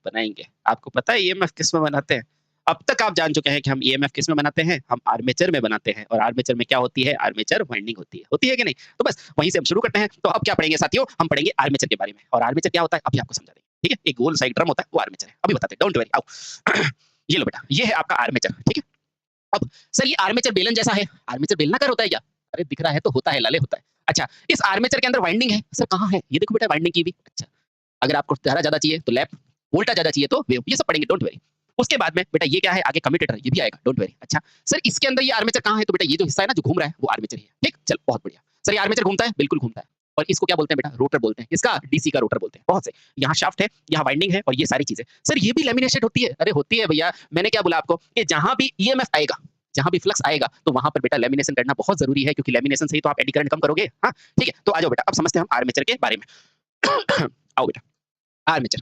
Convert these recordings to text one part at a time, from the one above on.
बनाएंगे। आपको पता है ईएमएफ किस में बनाते हैं? अब तक आप जान चुके हैं कि हम ईएमएफ किस में बनाते हैं, हम आर्मेचर में बनाते हैं। और आर्मेचर में क्या होती है? आर्मेचर वाइंडिंग होती है कि नहीं? तो बस वहीं से हम शुरू करते हैं। तो अब क्या पढ़ेंगे साथियों? हम पढ़ेंगे आर्मेचर के बारे में। और आर्मेचर क्या होता है अभी आपको समझा देंगे, ठीक है? एक गोल साइड ड्रम होता है, वो आर्मेचर है। अभी बताते हैं, डोंट वरी, आओ। ये लो बेटा, ये है आपका आर्मेचर, ठीक है? अब सर ये आर्मेचर बेलन जैसा है, आर्मेचर बेलनाकार होता है क्या? अरे दिख रहा है तो होता है लाले, होता है। अच्छा, इस आर्मेचर के अंदर वाइंडिंग है, सर कहाँ है? ये देखो बेटा वाइंडिंग की भी। अच्छा, अगर आपको धारा ज्यादा चाहिए तो लैप, वोल्टा ज्यादा चाहिए तो वेव, ये सब पढ़ेंगे, डोंट वरी। उसके बाद में बेटा ये क्या है? आगे कम्यूटेटर, ये भी आएगा, डोंट वरी। अच्छा सर इसके अंदर ये आर्मेचर कहाँ है? तो बेटा ये जो हिस्सा है ना जो घूम रहा है वो आर्मेचर ही है, ठीक? चल बहुत बढ़िया। सर ये आर्मेचर घूमता है? बिल्कुल घूमता है। और इसको क्या बोलते हैं बेटा? रोटर बोलते हैं। इसका डीसी का रोटर बोलते हैं। बहुत से, यहाँ शाफ्ट है, यहाँ वाइंडिंग है और ये सारी चीजें। सर ये भी लेमिनेटेड होती है? अरे होती है भैया, मैंने क्या बोला आपको कि जहां भी ईएमएफ आएगा, जहां भी फ्लक्स आएगा तो वहां पर बेटा लेमिनेशन करना बहुत जरूरी है, क्योंकि लेमिनेशन से ही तो आप एडी करंट कम करोगे। हाँ ठीक है, तो आ जाओ बेटा, अब समझते हैं हम आर्मेचर के बारे में। आओ बेटा, आर्मेचर,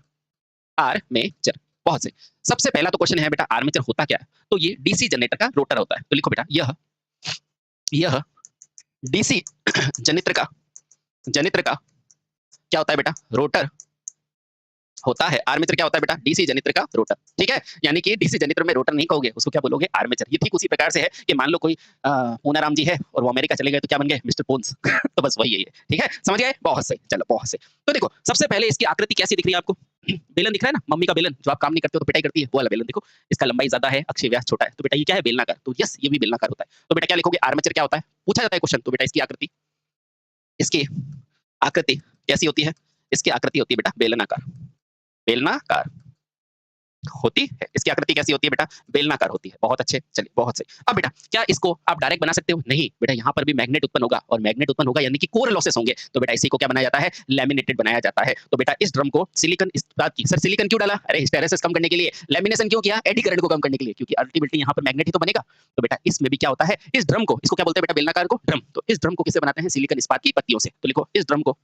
आर्मेचर बहुत से। सबसे पहला तो क्वेश्चन है बेटा आर्मेचर होता क्या है? तो ये डीसी जनरेटर का रोटर होता है। तो लिखो बेटा यह डीसी जनित्र का क्या होता है बेटा? रोटर होता है। आर्मेचर क्या होता है बेटा? डीसी जनित्र का रोटर, ठीक है? यानी कि डीसी जनित्र में रोटर नहीं कहोगे, उसको क्या बोलोगे? आर्मेचर। ये ठीक उसी प्रकार से है कि मान लो कोई पूनाराम जी है और वो अमेरिका चले गए तो क्या बन गए? Mister Pons. तो बस वही है ये, ठीक है? समझ गए? बहुत सही, चलो बहुत सही। तो देखो सबसे पहले इसकी आकृति कैसी दिख रही है आपको? बेलन दिख रहा है ना, मम्मी का बेलन, जो आप काम नहीं करते हो तो पिटाई करती है, वो वाला बेलन देखो। इसका लंबाई ज्यादा है, अक्षीय व्यास छोटा है, तो बेटा ये क्या है? बेलनाकार। तो यस ये भी बेलनाकार होता है। तो बेटा क्या लिखोगे? आर्मेचर क्या होता है? पूछा जाता है क्वेश्चन। तो बेटा इसकी आकृति कैसी होती है? इसकी आकृति होती है बेटा बेलनाकार, बेलनाकार होती है। इसकी आकृति कैसी होती है बेटा? बेलनाकार होती है। बहुत अच्छे, चलिए बहुत सही। अब बेटा क्या इसको आप डायरेक्ट बना सकते हो? नहीं बेटा, यहाँ पर भी मैग्नेट उत्पन्न होगा, और मैग्नेट उत्पन्न होगा यानी कि कोर लॉसेस होंगे। तो बेटा इसी को क्या बनाया जाता है? लैमिनेटेड बनाया जाता है। तो बेटा इस ड्रम को सिलिकॉन इस्पात की, सर सिलिकॉन क्यों डाला? अरे हिस्टेरेसिस कम करने के लिए। लैमिनेशन क्यों किया? एडी करंट को कम करने के लिए, क्योंकि अल्टीमेटली यहाँ पर मैग्नेट ही तो बनेगा। तो बेटा इसमें भी क्या होता है? इस ड्रम को, इसको क्या बोलते हैं बेटा? बेलनाकार को ड्रम। तो इस ड्रम को किससे बनाते हैं? सिलिकॉन इस्पात की पत्तियों से। तो लिखो इस ड्रम को,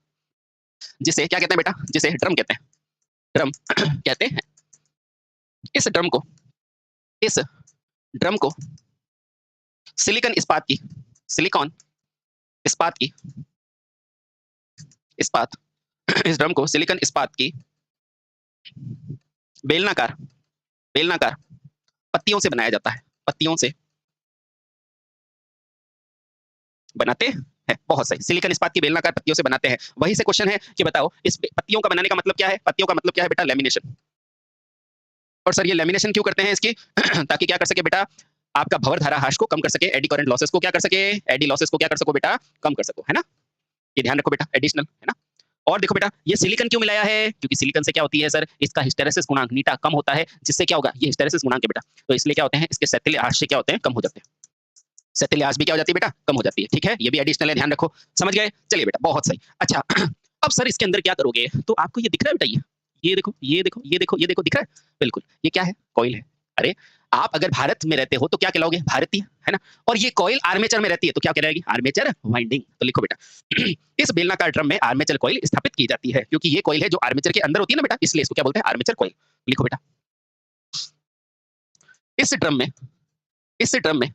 जिसे क्या कहते हैं बेटा? जिसे ड्रम कहते हैं, ड्रम कहते हैं। इस ड्रम को, इस ड्रम को सिलिकॉन इस्पात की, सिलिकॉन इस्पात की, इस्पात इस ड्रम को सिलिकॉन इस्पात की बेलनाकार, बेलनाकार पत्तियों से बनाया जाता है। पत्तियों से बनाते हैं। बहुत सही, सिलिकॉन इस्पात की बेलनाकार पत्तियों से बनाते हैं। वही से क्वेश्चन है कि बताओ इस पत्तियों का बनाने का मतलब क्या है? पत्तियों का मतलब क्या है बेटा? लेमिनेशन। और सर ये लेमिनेशन क्यों करते हैं इसकी? ताकि क्या कर सके बेटा? आपका भंवर धारा ह्रास को कम कर सके, एडी करंट लॉसेस को क्या कर सके? एडी लॉसेस को क्या कर सको बेटा? कम कर सको, है ना? ये ध्यान रखो बेटा, एडिशनल, है ना? और देखो बेटा ये सिलिकॉन क्यों मिलाया है? क्योंकि सिलिकॉन से क्या होती है सर? इसका हिस्टेरेसिस गुणांक नीटा कम होता है, जिससे क्या होगा? ये हिस्टेरेसिस गुणांक है बेटा, तो इसलिए क्या होते हैं? इसके सेथिल्य आंश से क्या होते हैं? कम हो जाते हैं। सेथिल्य आंश भी क्या हो जाती है बेटा? कम हो जाती है, ठीक है? ये भी एडिशनल है, ध्यान रखो। समझ गए? चलिए बेटा बहुत सही। अच्छा अब सर इसके अंदर क्या करोगे? तो आपको ये दिख रहा है बेटा, ये देखो, ये देखो, ये देखो, ये देखो, दिख रहा है? बिल्कुल, ये क्या है? कॉइल है। अरे आप अगर भारत में रहते हो तो क्या कहलाओगे? भारतीय, है ना? और ये कॉइल आर्मेचर में रहती है तो क्या कहलाएगी? Armature winding. तो लिखो बेटा इस बेलनाकार ड्रम में आर्मेचर कॉइल स्थापित की जाती है, क्योंकि ये कॉइल है जो आर्मेचर के अंदर होती है ना बेटा, इसलिए इसको क्या बोलते हैं? Armature coil. लिखो बेटा इस ड्रम में, इस ड्रम में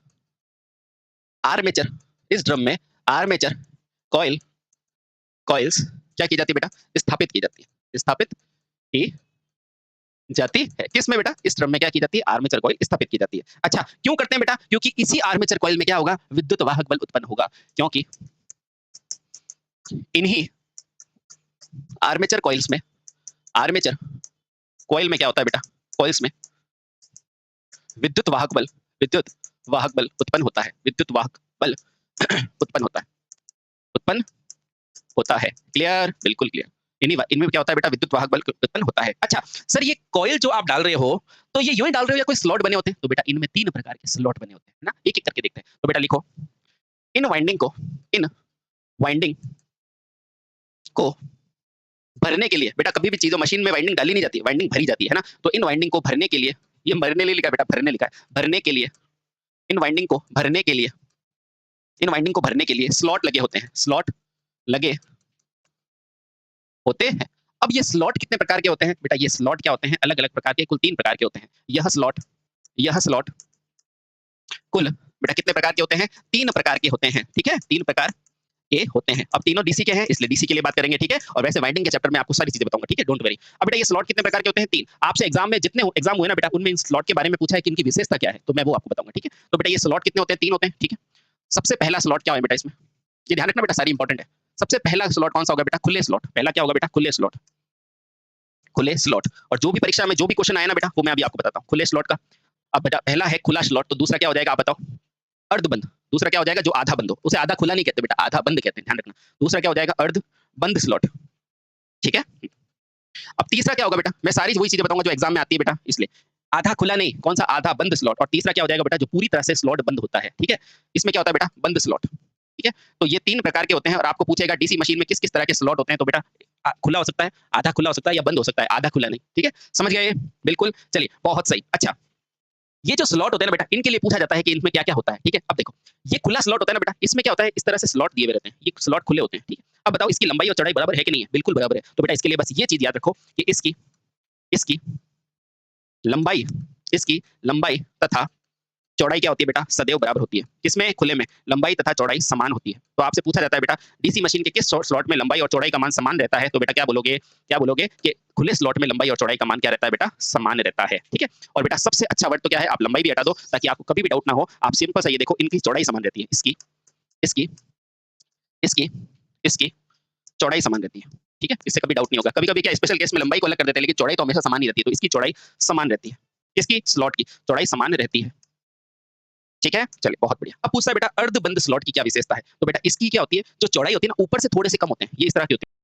आर्मेचर, इस ड्रम में आर्मेचर कॉइल, कॉइल्स क्या की जाती है बेटा? स्थापित की जाती है, स्थापित की जाती है। किस में बेटा? इस ड्रम में क्या की जाती है? आर्मेचर कॉइल स्थापित की जाती है। अच्छा क्यों करते हैं बेटा? क्योंकि इसी आर्मेचर कॉइल में क्या होगा? विद्युत वाहक बल उत्पन्न होगा, क्योंकि इन्हीं आर्मेचर कॉइल्स में, आर्मेचर कॉइल में क्या होता है बेटा? कॉइल्स में विद्युत वाहक बल, विद्युत वाहक बल उत्पन्न होता है, विद्युत वाहक बल उत्पन्न होता है, उत्पन्न होता है। क्लियर? बिल्कुल क्लियर। इनमें क्या होता है बेटा? विद्युत वाहक बल उत्पन्न होता है। अच्छा सर ये कॉइल जो आप डाल रहे हो तो ये यूं ही डाल रहे हो या कोई स्लॉट बने होते हैं? तो बेटा इनमें 3 प्रकार के स्लॉट बने होते हैं ना, एक एक करके देखते हैं। तो बेटा लिखो इन वाइंडिंग को, इन वाइंडिंग को भरने के लिए, बेटा कभी भी चीजों मशीन में वाइंडिंग डाली नहीं जाती, वाइंडिंग भरी जाती है ना? तो इन वाइंडिंग को भरने के लिए, ये भरने लिए लिखा है बेटा, भरने लिखा है, भरने के लिए, इन वाइंडिंग को भरने के लिए, इन वाइंडिंग को भरने के लिए स्लॉट लगे होते हैं, स्लॉट लगे होते हैं। अब ये स्लॉट कितने प्रकार के होते हैं बेटा? ये स्लॉट क्या होते हैं? अलग अलग प्रकार के, कुल 3 प्रकार के होते हैं। यह स्लॉट, यह स्लॉट कुल बेटा कितने प्रकार के होते हैं? 3 प्रकार के होते हैं, ठीक है? 3 प्रकार ए होते हैं। अब तीनों डीसी के हैं इसलिए डीसी के लिए बात करेंगे, ठीक है? और वैसे वाइंडिंग के चैप्टर में आपको सारी चीजें बताऊंगा, ठीक है? Don't worry. अब बेटा ये स्लॉट कितने प्रकार के होते हैं? 3। आपसे एग्जाम में जितने एग्जाम हुए ना बेटा उनमें इन स्लॉट के बारे में पूछा है कि इनकी विशेषता क्या है, तो मैं वो आपको बताऊंगा, ठीक है? तो बेटा ये स्लॉट कितने होते हैं? 3 होते हैं, ठीक है? सबसे पहला स्लॉट क्या है बेटा इसमें? ये ध्यान रखना बेटा, सारी इंपॉर्टेंट है। सबसे पहला स्लॉट कौन सा होगा बेटा? खुले स्लॉट। पहला क्या होगा बेटा? खुले स्लॉट। खुले स्लॉट। और जो भी परीक्षा में जो भी क्वेश्चन आया ना बेटा वो मैं अभी आपको बताता हूँ खुले स्लॉट का। अब बेटा पहला है खुला स्लॉट, तो दूसरा क्या हो जाएगा आप बताओ? अर्धबंद। दूसरा क्या हो जाएगा? जो आधा बंद हो, उसे आधा खुला नहीं कहते बेटा, आधा बंद कहते हैं, ध्यान रखना। दूसरा क्या हो जाएगा? अर्ध बंद स्लॉट, ठीक है? अब तीसरा क्या होगा बेटा? मैं सारी वही चीजें बताऊंगा जो एग्जाम में आती है बेटा, इसलिए आधा खुला नहीं, कौन सा? आधा बंद स्लॉट। और तीसरा क्या हो जाएगा बेटा? जो पूरी तरह से स्लॉट बंद होता है, ठीक है? इसमें क्या होता है बेटा? बंद स्लॉट, ठीक है? तो ये 3 प्रकार के होते हैं और आपको पूछेगा डीसी मशीन में किस-किस तरह के स्लॉट होते हैं, तो बेटा खुला हो सकता है, आधा खुला हो सकता है या बंद हो सकता है, आधा खुला नहीं, ठीक है? समझ गए? बिल्कुल, चलिए बहुत सही। अच्छा, ये जो स्लॉट होते हैं ना बेटा, इनके लिए पूछा जाता है कि इनमें क्या-क्या होता है, ठीक है? अब देखो, ये खुला स्लॉट होता है ना बेटा, इसमें क्या होता है? इस तरह से स्लॉट दिए हुए रहते हैं, ये स्लॉट खुले होते हैं, ठीक है? अब बताओ इसकी लंबाई और चौड़ाई बराबर है कि नहीं है? बिल्कुल बराबर है। तो बेटा इसके लिए बस ये चीज़ याद रखो कि इसकी इसकी लंबाई इसकी लंबाई तथा चौड़ाई क्या होती है बेटा? सदैव बराबर होती है। किसमें? खुले में। लंबाई तथा चौड़ाई समान होती है। तो आपसे पूछा जाता है बेटा डीसी मशीन के किस स्लॉट में लंबाई और चौड़ाई का मान समान रहता है? तो बेटा क्या बोलोगे? क्या बोलोगे कि खुले स्लॉट में लंबाई और चौड़ाई का मान क्या रहता है बेटा? समान रहता है, ठीक है? और बेटा सबसे अच्छा वर्ड तो क्या है? आप लंबाई भी हटा दो ताकि आपको कभी भी डाउट ना हो। आप सिंपल सा ये देखो इनकी चौड़ाई समान रहती है। इसकी इसकी इसकी इसकी चौड़ाई समान रहती है, ठीक है? इससे कभी डाउट नहीं होगा। कभी-कभी क्या स्पेशल केस में लंबाई को अलग कर देते हैं लेकिन चौड़ाई तो हमेशा समान ही रहती है। तो इसकी चौड़ाई समान रहती है। किसकी? स्लॉट की चौड़ाई समान रहती है। ठीक है? चलिए बहुत बढ़िया। अब पूछता है बेटा अर्धबंद स्लॉट की क्या विशेषता है? तो बेटा इसकी क्या होती है? जो चौड़ाई होती है ना ऊपर से थोड़े से कम होते हैं। ये इस तरह की होती है।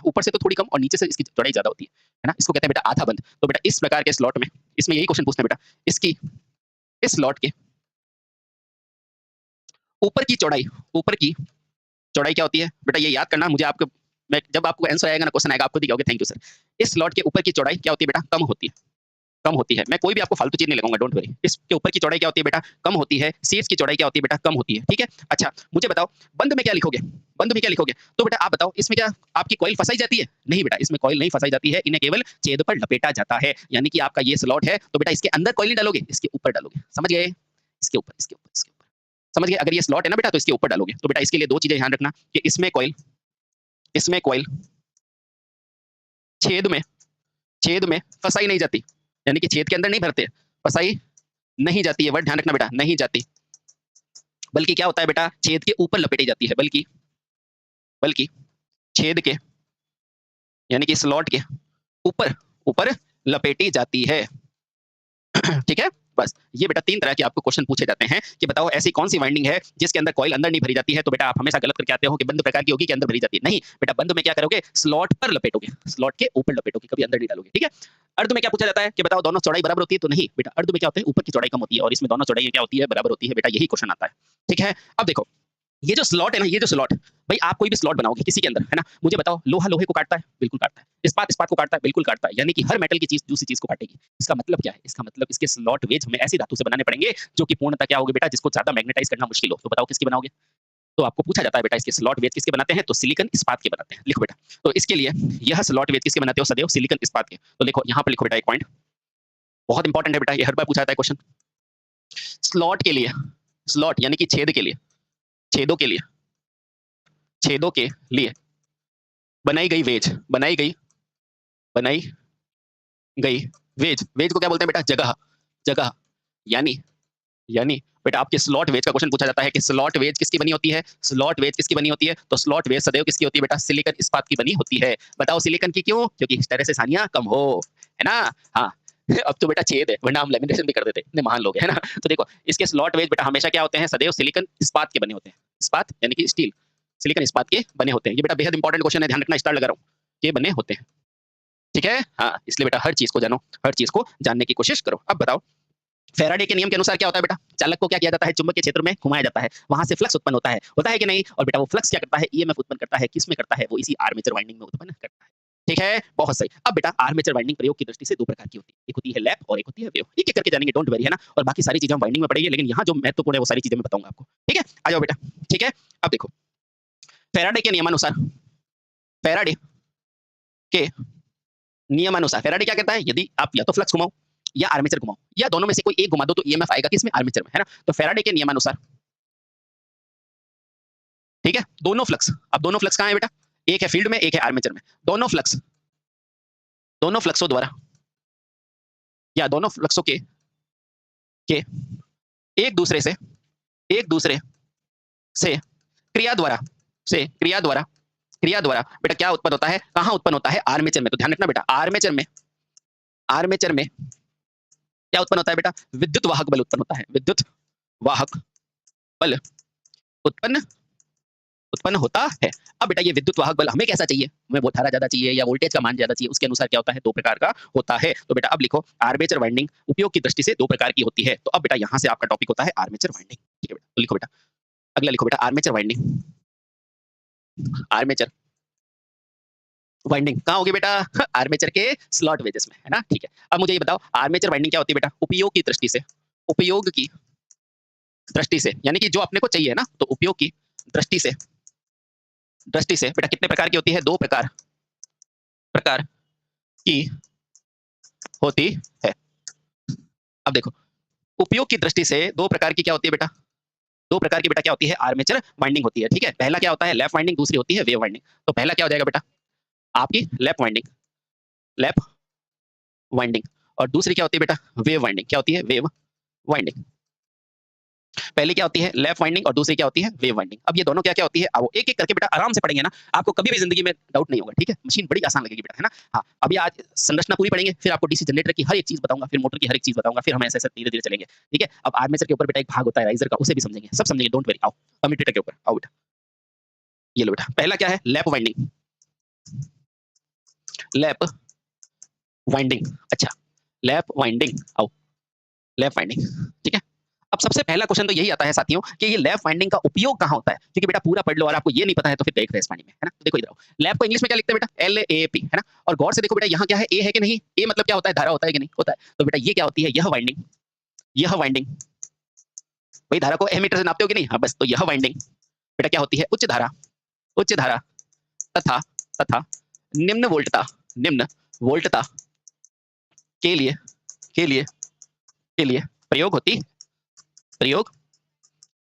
ऊपर से तो थोड़ी कम और नीचे से इसकी चौड़ाई ज्यादा होती है ना, इसको कहते हैं बेटा आधा बंद। तो बेटा इस प्रकार के स्लॉट में, इसमें यही क्वेश्चन पूछते हैं बेटा, इसकी इस स्लॉट के ऊपर की चौड़ाई, ऊपर की चौड़ाई क्या होती है बेटा, ये याद करना मुझे, आपको मैं जब आपको आंसर आएगा ना, क्वेश्चन आएगा, आपको दिखाओगे थैंक यू सर। इस स्लॉट के ऊपर की चौड़ाई क्या होती है बेटा, कम होती है, कम होती है। मैं कोई भी आपको फालतू चीज नहीं लगाऊंगा, डोंट वरी। इसके ऊपर की चौड़ाई क्या होती है बेटा, कम होती है। शीर्ष की चौड़ाई क्या होती है बेटा, कम होती है, ठीक है। अच्छा मुझे बताओ बंद में क्या लिखोगे, बंद में क्या लिखोगे, तो बेटा आप बताओ इसमें क्या आपकी कॉइल फंसाई जाती है, नहीं बेटा इसमें कॉइल नहीं फंसाई जाती है, इन्हें केवल छेद पर लपेटा जाता है। यानी कि आपका ये स्लॉट है तो बेटा इसके अंदर कॉइल नहीं डालोगे, इसके ऊपर डालोगे, समझ गए, इसके ऊपर, इसके ऊपर, इसके ऊपर, समझ गए। अगर ये स्लॉट है ना बेटा तो इसके ऊपर डालोगे। तो बेटा इसके लिए दो चीजें ध्यान रखना कि इसमें कॉइल छेद में फंसाई नहीं जाती, यानी कि छेद के अंदर नहीं भरते, फंसाई नहीं जाती है, वर्ड ध्यान रखना बेटा, नहीं जाती, बल्कि क्या होता है बेटा, छेद के ऊपर लपेटी जाती है, बल्कि छेद के यानी कि स्लॉट के ऊपर ऊपर लपेटी जाती है। ठीक है, बस ये बेटा तीन तरह के आपको क्वेश्चन पूछे जाते हैं कि बताओ ऐसी कौन सी वाइंडिंग है जिसके अंदर कॉइल अंदर नहीं भरी जाती है। तो बेटा आप हमेशा गलत करके आते हो कि बंद प्रकार की होगी कि अंदर भरी जाती है, नहीं बेटा बंद में क्या करोगे, स्लॉट पर लपेटोगे, स्लॉट के ऊपर लपेटोगे, कभी अंदर नहीं डालोगे, ठीक है। अर्ध में क्या पूछा जाता है कि बताओ दोनों चौड़ाई बराबर होती है, तो नहीं बेटा अर्ध में क्या होता है, ऊपर की चौड़ाई कम होती है और इसमें दोनों चौड़ाई क्या होती है, बराबर होती है, बेटा यही क्वेश्चन आता है, ठीक है। अब देखो ये जो स्लॉट है ना, ये जो स्लॉट, भाई आप कोई भी स्लॉट बनाओगे किसी के अंदर, है ना, मुझे बताओ लोहा लोहे को काटता है, बिल्कुल काटता है, इस्पात इस्पात को काटता है, बिल्कुल काटता है, यानी कि हर मेटल की चीज दूसरी चीज को काटेगी। इसका मतलब क्या है, इसका मतलब इसके स्लॉट वेज हमें ऐसी धातु से बनाने पड़ेंगे जो कि पूर्णतः क्या होगी बेटा, जिसको ज्यादा मैग्नेटाइज करना मुश्किल हो। तो बताओ किसकी बनाओगे, तो आपको पूछा जाता है बेटा इसके स्लॉट वेज किसके बनाते हैं, तो सिलिकॉन इस्पात के बनाते हैं, लिखो बेटा। तो इसके लिए यह स्लॉट वेज किसके बनाते हो, सदैव सिलिकॉन इस्पात के। तो लिखो यहाँ पर लिखो बेटा एक पॉइंट बहुत इंपॉर्टेंट है बेटा, ये हर बार पूछा जाता है क्वेश्चन। स्लॉट के लिए, स्लॉट यानी कि छेद के लिए, छेदों के लिए, छेदों के लिए बनाई गई वेज, बनाई गई वेज, वेज को क्या बोलते हैं बेटा, जगह, जगह, यानी बेटा आपके स्लॉट वेज का क्वेश्चन पूछा जाता है कि स्लॉट वेज किसकी बनी होती है, स्लॉट वेज किसकी बनी होती है, तो स्लॉट वेज सदैव किसकी होती है बेटा, सिलिकॉन इस्पात की बनी होती है। बताओ सिलिकॉन की क्यों, क्योंकि हिस्टेरेसिस हानियां कम हो, है ना। हाँ अब तो बेटा छेद है, वरना हम लेमिनेशन भी कर देते, इतने महान लोग है ना। तो देखो इसके स्लॉट वेज बेटा हमेशा क्या होते हैं, सदैव सिलिकॉन इस्पात के बने होते हैं, इस्पात यानी कि स्टील, सिलिकॉन इस्पात के बने होते हैं। ये बेटा बेहद इंपॉर्टेंट क्वेश्चन है, ध्यान रखना, स्टार लगा रहा हूँ, ये बने होते हैं, ठीक है। हाँ इसलिए बेटा हर चीज को जानो, हर चीज को जानने की कोशिश करो। अब बताओ फैराडे के नियम के अनुसार क्या होता है बेटा, चालक को क्या किया जाता है, चुंबक के क्षेत्र में घुमाया जाता है, वहां से फ्लक्स उत्पन्न होता है कि नहीं, और बेटा वो फ्लक्स क्या करता है, ईएमएफ उत्पन्न करता है, किसमें करता है, वो इसी आर्मेचर वाइंडिंग में उत्पन्न करता है, ठीक है, बहुत सही। अब बेटा आर्मेचर वाइंडिंग प्रयोग की दृष्टि से दो प्रकार की होती है, एक होती है लैप और एक होती है वेव, एक एक करके जानेंगे, डोंट वरी, है ना। और बाकी सारी चीजें हम वाइंडिंग में पढ़ेंगे, लेकिन यहाँ जो महत्वपूर्ण है वो सारी चीजें मैं बताऊंगा आपको, ठीक है। आ जाओ बेटा, ठीक है। अब देखो फैराडे के नियमानुसार, फैराडे के नियमानुसार फैराडे क्या कहता है, यदि आप या तो फ्लक्स घुमाओ या आर्मेचर घुमाओ या दोनों में से कोई एक घुमा दो तो ईएमएफ आएगा किसमें, आर्मेचर में, है ना। तो फैराडे के नियमानुसार, ठीक है, दोनों फ्लक्स, अब दोनों फ्लक्स कहां है बेटा, एक है फील्ड में एक है आर्मेचर में, दोनों फ्लक्सों द्वारा या दोनों फ्लक्सों के एक दूसरे से क्रिया द्वारा बेटा क्या उत्पन्न होता है, कहां उत्पन्न होता है, आर्मेचर में। तो ध्यान रखना बेटा आर्मेचर में क्या उत्पन्न होता है बेटा, विद्युत वाहक बल उत्पन्न होता है, विद्युत वाहक बल उत्पन्न होता है। अब बेटा ये विद्युत वाहक बल हमें कैसा चाहिए, हमें वो धारा ज्यादा चाहिए या वोल्टेज का मान ज्यादा चाहिए, उसके अनुसार क्या होता है, दो प्रकार का होता है। तो बेटा अब लिखो आर्मेचर वाइंडिंग उपयोग की दृष्टि से दो प्रकार की होती है। तो अब बेटा यहाँ से आपका टॉपिक होता है आर्मेचर वाइंडिंग, ठीक है बेटा। तो लिखो बेटा अगला लिखो बेटा आर्मेचर वाइंडिंग, आर्मेचर वाइंडिंग कहाँ होगी बेटा, आर्मेचर के स्लॉट वेजेस में, है ना, ठीक है। अब मुझे ये बताओ आर्मेचर वाइंडिंग क्या होती है बेटा, उपयोग की दृष्टि से, उपयोग की दृष्टि से यानी कि जो अपने को चाहिए ना, तो उपयोग की दृष्टि से बेटा कितने प्रकार की होती है, दो प्रकार की होती है। अब देखो उपयोग की दृष्टि से दो प्रकार की क्या होती है बेटा, दो प्रकार की बेटा क्या होती है, आर्मेचर वाइंडिंग होती है, ठीक है। पहला क्या होता है लैप वाइंडिंग, दूसरी होती है वेव वाइंडिंग। तो पहला क्या हो जाएगा बेटा आपकी लैप वाइंडिंग और दूसरी क्या होती है बेटा, वेव वाइंडिंग। क्या होती है, वेव वाइंडिंग। पहली क्या होती है लैप वाइंडिंग और दूसरी क्या होती है वेव वाइंडिंग। अब ये दोनों क्या क्या होती है, अब एक एक करके बेटा आराम से पढ़ेंगे ना, आपको कभी भी जिंदगी में डाउट नहीं होगा, ठीक है। मशीन बड़ी आसान लगेगी बेटा, है ना। हाँ अभी आज संरचना पूरी पढ़ेंगे, फिर आपको डीसी जनरेटर की हर एक चीज बताऊंगा, फिर मोटर की हर एक चीज बताऊंगा, फिर हम ऐसे ऐसे धीरे धीरे चलेंगे, ठीक है। अब आर्मेचर के ऊपर बेटा एक भाग होता है राइजर का, उसे भी समझेंगे, सब समझेंगे, डोंट वरी। आओ कम्यूटेटर के ऊपर आओ बेटा, ये लो बेटा पहला क्या है लैप वाइंडिंग, लैप वाइंडिंग। अच्छा, लैप वाइंडिंग आओ, लैप वाइंडिंग, ठीक है। अब सबसे पहला क्वेश्चन तो यही आता है साथियों कि ये लैप वाइंडिंग का उपयोग कहाँ होता है? क्योंकि बेटा पूरा पढ़ लो और आपको ये नहीं पता है तो फिर देख रहे इस पानी में, है ना? तो देखो इधर आओ, लैप को इंग्लिश में क्या लिखते हैं बेटा? LAP, है ना? और गौर से देखो बेटा यहाँ क्या है? A है कि नहीं? A मतलब क्या होता है? धारा होता है कि नहीं? होता है। तो बेटा ये क्या होती है? यह वाइंडिंग, यह वाइंडिंग, भाई धारा को एमीटर से नापते हो कि नहीं? हाँ बस, तो यह वाइंडिंग बेटा क्या होती है? उच्च धारा, उच्च धारा तथा तथा निम्न वोल्टता, निम्न वोल्टता के लिए के लिए के लिए प्रयोग होती प्रयोग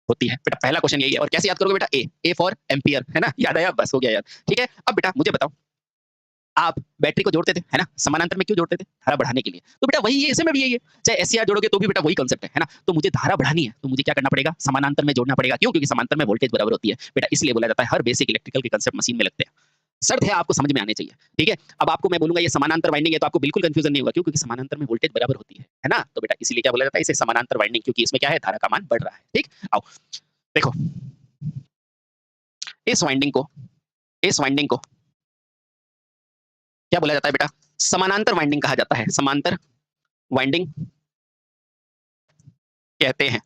होती है। बेटा पहला क्वेश्चन यही है। और कैसे याद करोगे बेटा? ए फॉर एम्पियर, है ना? याद आया? बस हो गया याद, ठीक है। अब बेटा मुझे बताओ, आप बैटरी को जोड़ते थे, है ना? समानांतर में क्यों जोड़ते थे? धारा बढ़ाने के लिए। तो बेटा वही है, इसमें भी यही है। चाहे एससीआर जोड़ोगे तो भी बेटा वही कांसेप्ट है ना? तो मुझे धारा बढ़ानी है, तो मुझे क्या करना पड़ेगा? समानांतर में जोड़ना पड़ेगा। क्यों? क्योंकि समानांतर में वोल्टेज बराबर होती है। बेटा इसलिए बोला जाता है हर बेसिक इलेक्ट्रिकल के कांसेप्ट मशीन में लगते हैं। शर्त है आपको समझ में आने चाहिए, ठीक है। अब आपको मैं बोलूंगा ये समानांतर वाइंडिंग है तो आपको बिल्कुल कंफ्यूजन नहीं होगा। क्यों? क्योंकि समानांतर में वोल्टेज बराबर होती है ना? तो बेटा इसीलिए क्या बोला जाता है इसे समानांतर वाइंडिंग, क्योंकि इसमें क्या है? धारा का मान बढ़ रहा है, ठीक। आओ देखो, इस वाइंडिंग को, इस वाइंडिंग को क्या बोला जाता है बेटा? समानांतर वाइंडिंग कहा जाता है। समांतर वाइंडिंग कहते हैं।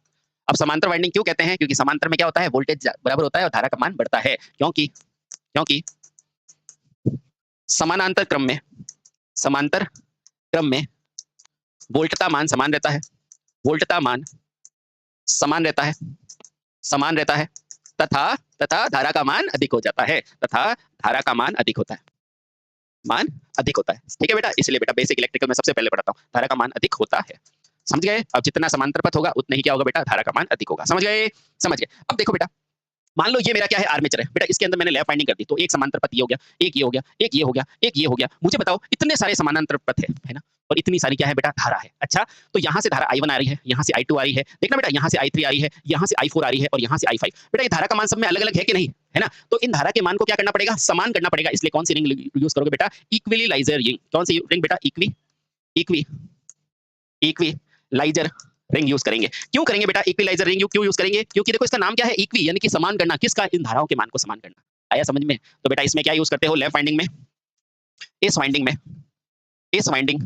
अब समांतर वाइंडिंग क्यों कहते हैं? क्योंकि समांतर में क्या होता है? वोल्टेज बराबर होता है और धारा का मान बढ़ता है। क्योंकि क्योंकि समानांतर क्रम में, समांतर क्रम में वोल्टता मान समान रहता है, वोल्टता मान समान रहता है, समान रहता है तथा तथा धारा का मान अधिक हो जाता है, तथा धारा का मान अधिक होता है, मान अधिक होता है, ठीक है बेटा। इसलिए बेटा बेसिक इलेक्ट्रिकल में सबसे पहले पढ़ाता हूँ, धारा का मान अधिक होता है। समझ गए? अब जितना समांतर पथ होगा उतना ही क्या होगा बेटा? धारा का मान अधिक होगा। समझ गए? समझ गए। अब देखो बेटा, मान लो ये मेरा क्या है? आर्मेचर है बेटा। इसके अंदर मैंने लैप वाइंडिंग कर दी, तो एक समांतर पथ ये हो गया, एक ये हो गया, एक ये हो गया, एक ये हो गया। मुझे बताओ इतने सारे समानांतर पथ है ना? और इतनी सारी क्या है बेटा? धारा है। अच्छा, तो यहाँ से धारा I1 आ रही है, यहाँ से I2 आ रही है, देखना बेटा यहाँ से I3 आ रही है, यहाँ से I4 आ रही है और यहाँ से I5। बेटा ये धारा का मान सब में अलग अलग है कि नहीं? है ना? तो इन धारा के मान को क्या करना पड़ेगा? समान करना पड़ेगा। इसलिए कौन सी रिंग यूज करोगे बेटा? Equaliser ring. कौन सी रिंग बेटा? इक्विलाइजर रिंग यूज करेंगे। क्यों करेंगे बेटा इक्विलाइजर रिंग क्यों यूज करेंगे? क्योंकि देखो इसका नाम क्या है? इक्वी, यानी कि समान करना। किसका? इन धाराओं के मान को समान करना। आया समझ में? तो बेटा इसमें क्या यूज करते हो? लैप वाइंडिंग में, इस वाइंडिंग में, इस वाइंडिंग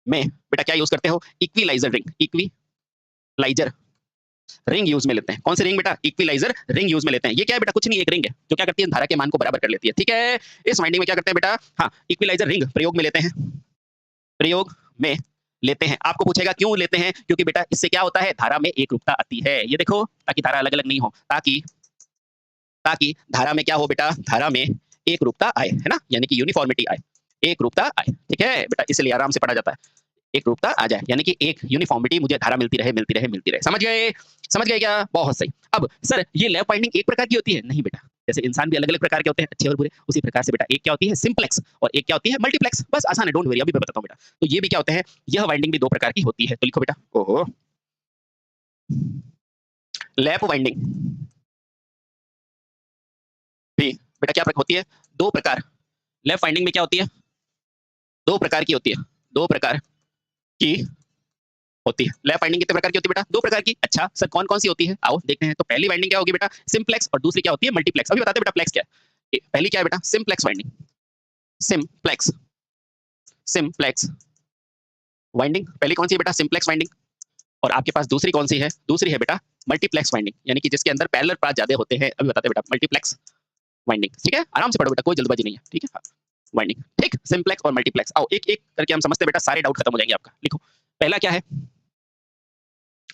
में बेटा क्या यूज करते हो? Equaliser ring, equaliser ring use में लेते हैं। कौन सी रिंग बेटा? इक्विलाइजर रिंग यूज में लेते हैं। ये क्या है बेटा? कुछ नहीं, एक रिंग है जो क्या करती है? धारा के मान को बराबर कर लेती है, ठीक है। इस वाइंडिंग में क्या करते हैं बेटा? हाँ, इक्विलाइजर रिंग प्रयोग में लेते हैं, प्रयोग में लेते हैं। आपको पूछेगा क्यों लेते हैं? क्योंकि बेटा इससे क्या होता है? धारा में एक रूपता आती है। ये देखो, ताकि धारा अलग अलग नहीं हो, ताकि ताकि धारा में क्या हो बेटा? धारा में एक रूपता आए, है ना? यानी कि यूनिफॉर्मिटी आए, एक रूपता आए, ठीक है बेटा। इसलिए आराम से पढ़ा जाता है, एक रूपता आ जाए, यानी कि एक यूनिफॉर्मिटी मुझे धारा मिलती रहे, मिलती रहे, मिलती रहे। समझ गए? समझ गए क्या? बहुत सही। अब सर ये लैप वाइंडिंग एक प्रकार की होती है? नहीं बेटा, जैसे इंसान भी अलग अलग प्रकार के होते हैं, अच्छे और बुरे, उसी प्रकार से बेटा एक क्या होती है? सिंप्लेक्स, और एक क्या होती है? मल्टीप्लेक्स। बस आसान है, डोंट वरी, अभी मैं बताता हूँ बेटा। तो ये भी क्या होते हैं? यह वाइंडिंग भी दो प्रकार की होती है। तो लिखो बेटा, ओहो, लैप वाइंडिंग भी बेटा क्या होती है? दो प्रकार। लैप वाइंडिंग में क्या होती है? दो प्रकार की होती है, दो प्रकार की होती है। लैप वाइंडिंग कितने प्रकार की होती है बेटा? दो प्रकार की। अच्छा सर कौन कौन सी होती है? आओ देखते हैं। तो पहली वाइंडिंग क्या होगी बेटा? सिंप्लेक्स, और दूसरी क्या होती है? मल्टीप्लेक्स। अभी बताते हैं बेटा प्लेक्स क्या है। पहली क्या है बेटा? Simplex winding, simplex, simplex winding पहली कौन सी है बेटा? Simplex winding. और आपके पास दूसरी कौन सी है? दूसरी है बेटा मल्टीप्लेक्स वाइंडिंग, यानी कि जिसके अंदर पैरेलल पाथ ज्यादा होते हैं। अभी बताते हैं बेटा मल्टीप्लेक्स वाइंडिंग, ठीक है। आराम से पढ़ो बेटा, कोई जल्दबाजी नहीं है, ठीक है। वाइंडिंग, ठीक, सिंप्लेक्स और मल्टीप्लेक्स। आओ एक एक करके हम समझते हैं बेटा, सारे डाउट खत्म हो जाएंगे आपका। लिखो पहला क्या है?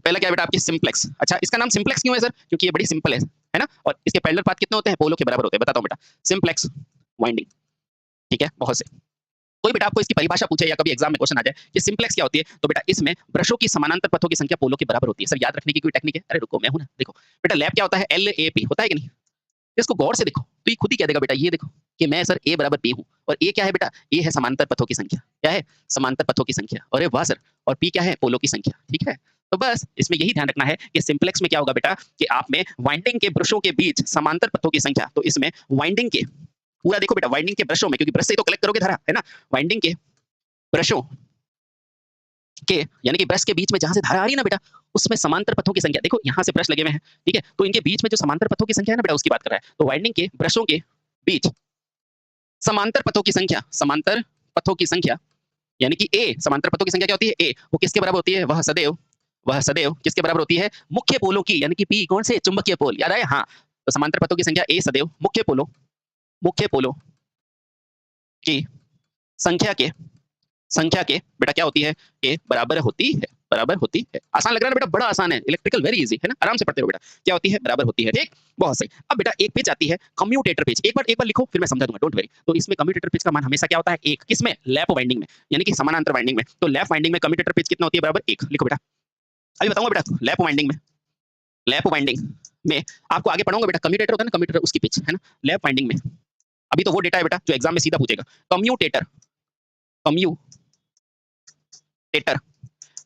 पहला क्या है बेटा? आपकी सिंप्लेक्स। अच्छा इसका नाम सिंप्लेक्स क्यों है सर? क्योंकि ये बड़ी सिंपल है ना? और इसके पैरेलल पाथ कितने होते हैं? पोलो के बराबर होते हैं। बताता हूं बेटा, सिंप्लेक्स वाइंडिंग, ठीक है। बहुत से कोई बेटा आपको इसकी परिभाषा पूछे या कभी एग्जाम में क्वेश्चन आ जाए कि सिंप्लेक्स क्या होती है, तो बेटा इसमें ब्रशों की समानांतर पथों की संख्या पोलो के बराबर होती है। सर याद रखने की कोई टेक्निक है? अरे रुको, मैं हूं ना। देखो बेटा लैप क्या होता है? LAP होता है कि नहीं? इसको गौर से देखो तो ये खुद ही कह देगा बेटा, ये देखो कि मैं सर A बराबर B हूं। और A क्या है बेटा? A है समांतर पथों की संख्या। क्या है? समांतर पथों की संख्या। अरे वाह सर। और P क्या है? पोलो की संख्या, ठीक है। तो बस इसमें यही ध्यान रखना है कि सिंप्लेक्स में क्या होगा बेटा कि आप में वाइंडिंग के ब्रशों के बीच समांतर पथों की संख्या, तो इसमें वाइंडिंग के पूरा देखो बेटा, वाइंडिंग के ब्रशों में, क्योंकि ब्रश से तो कलेक्ट करोगे धारा, है ना? वाइंडिंग के ब्रशों के, यानी कि ब्रश के बीच में जहां से धारा आ रही है ना बेटा, उसमें समांतर पथों की संख्या, देखो यहां से ब्रश लगे हुए हैं, ठीक है। तो इनके बीच में जो समांतर पथों की संख्या है ना बेटा, उसकी बात कर रहा है। तो वाइंडिंग के ब्रशों के बीच समांतर पथों की संख्या, समांतर पथों की संख्या यानी कि ए, समांतर पथों की संख्या क्या होती है? ए, वो किसके बराबर होती है? वह सदैव किसके बराबर होती है? मुख्य पोलों की, यानी कि पी कौन से? चुंबकीय पोल, याद आया? हाँ, तो समांतर पथों की संख्या ए सदैव मुख्य पोलों की संख्या के बेटा क्या होती है? के बराबर होती है। आसान लग रहा है ना बेटा? बड़ा आसान है, इलेक्ट्रिकल वेरी इजी है ना, आराम से पढ़ते रहो बेटा। क्या होती है? बराबर होती है, ठीक, बहुत सही। अब बेटा एक पेज आती है कम्यूटेटर पेज, एक बार लिखो फिर मैं समझा दूंगा, डोंट वरी। तो इसमें कम्यूटेटर पेज का मान हमेशा क्या होता है? एक, किसमें? लैप वाइंडिंग में, यानी कि समानांतर वाइंडिंग में। तो लैप वाइंडिंग में कम्यूटेटर पेज कितना होती है? बराबर एक, लिखो बेटा। अभी बताऊंगा बेटा, लैप वाइंडिंग में आपको आगे पढ़ाऊंगा बेटा। कम्यूटेटर होता है ना, कम्यूटेटर उसकी पिच है ना, लैप वाइंडिंग में। अभी तो वो डेटा है बेटा जो एग्जाम में सीधा पूछेगा। कम्यूटेटर